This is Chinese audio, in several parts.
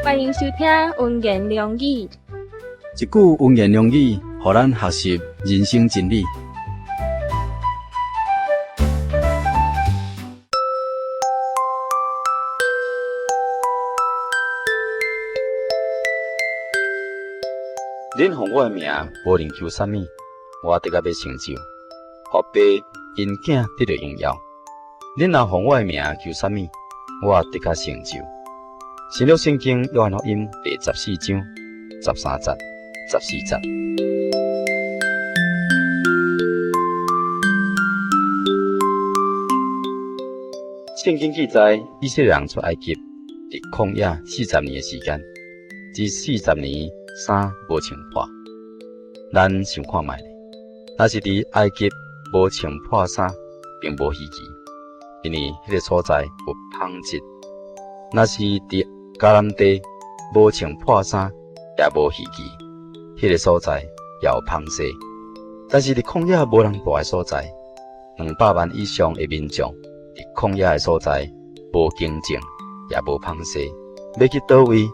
欢迎收听文言良语。一句文言良语，互咱学习人生真理。恁奉我的名，无论求啥物，我得甲要成就，互爸因囝得到荣耀。恁若奉我的名求啥物，我得甲成就。新约圣经约翰福音第14章13节、14节。圣经记载，以色列人出埃及，伫旷野40年的时间，这40年衫无穿破。咱想看卖咧，若是伫埃及无穿破衫，并无稀奇，因为迄个所在有芳质；若是伫迦南地无穿破衫，也无稀奇，迄个所在也有芳势。但是伫旷野无人住的所在，200万以上的民众伫旷野的所在，无敬敬，也无芳势，要去倒位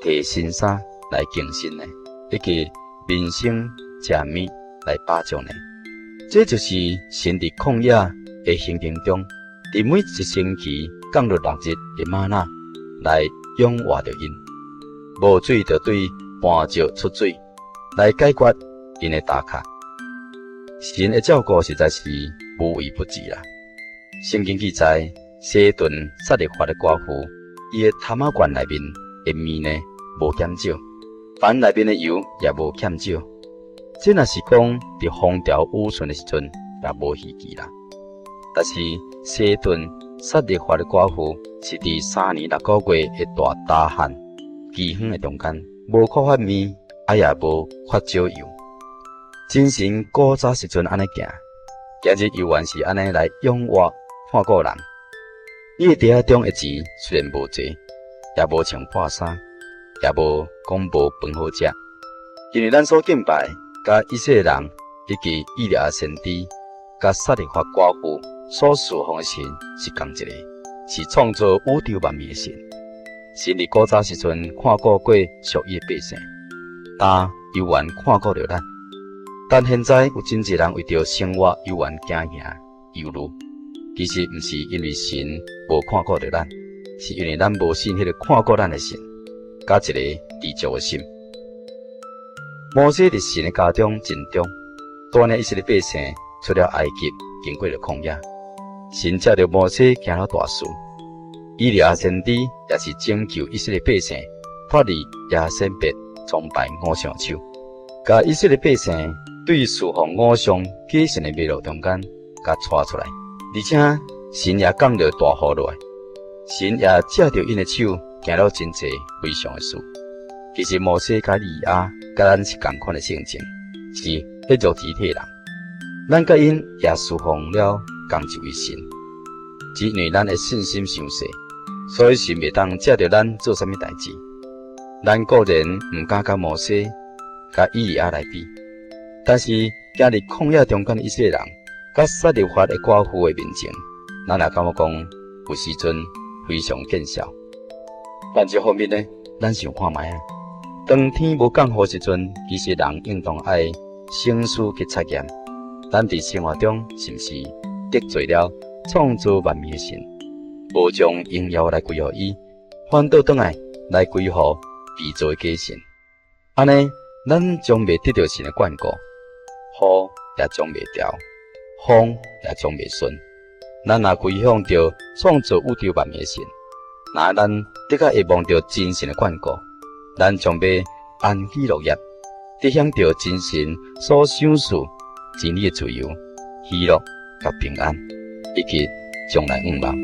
摕新衫来敬神呢？以及民生食物来巴掌呢？这就是神伫旷野的行程中，伫每一星期降落6日的吗哪来养活着因，无水就对搬石出水，来解决因的打卡。神的照顾实在是无微不至啦。圣经记载，西顿撒勒法的寡妇，伊的坛仔罐内面的面呢无减少，盘内面的油也无欠少。这若是讲伫风调雨顺的时阵，也无稀奇啦。但是西顿撒勒法的寡妇是伫3年6个月的大大旱饥荒的中间，无缺乏面，也无缺少油。真神古早时阵安尼行，今日犹原是安尼来养活看顾人。伊的地下中的钱虽然无济，也无穿破衫，也无讲无饭好食，因为咱所敬拜甲以色列人以及以利亚先知甲撒勒法寡妇所侍奉的神是同一个，是创造宇宙万物的神。神伫古早时阵看顾过属伊的百姓，但犹原看顾着咱。但现在有真侪人为着生活犹原惊吓忧虑，其实毋是因为神无看顾着咱，是因为咱无信迄个看顾咱的神，甲一个知足的心。摩西伫神的家中尽忠，带领以色列百姓出了埃及，经过了旷野。神借着摩西行了大事，以利亚先知也是拯救以色列百姓，脱离亚瑟别崇拜偶像手，甲以色列百姓对侍奉偶像假神的迷路中间，甲带出来。而且神也降着大雨落来，神也借着因的手行了真侪非常的事。其实摩西甲以利亚甲咱是同款的性情，是迄肉体体人。咱甲因也侍奉了同一位神，只因为咱的信心伤细，所以神袂当借着咱做啥物代志。咱固然毋敢甲摩西、甲以利亚来比，但是今日旷野中间的以色列人，甲撒勒法的寡妇的面前，咱也感觉讲有时阵非常见效。但这方面呢，咱想看卖啊。当天无降雨时阵，其实人应当爱省思去测验，咱伫生活中是毋是得罪了创造万物的神，无将荣耀来归乎伊，反倒转来归乎被造的假神。安尼，咱将袂得到神的眷顾，雨也将袂调，风也将袂顺。咱若归向着创造宇宙万物的神，那咱得甲会望着真神的眷顾。咱将要安喜乐业，得享着真神所赏赐真理的自由、喜乐甲平安，以及将来愿望。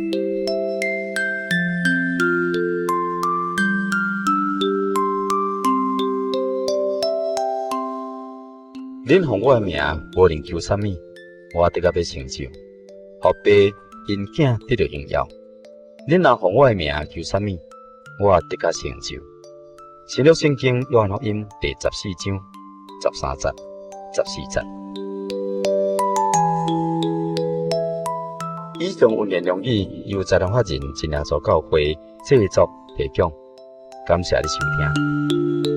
恁奉我的名，无论求啥物，我得甲要成就，互爸因囝得到荣耀。恁若奉我的名求啥物，我得甲成就。新约圣经约翰福音第14章13节、14节。以上文言良语由财团法人真耶稣教会制作提供，感谢你收听。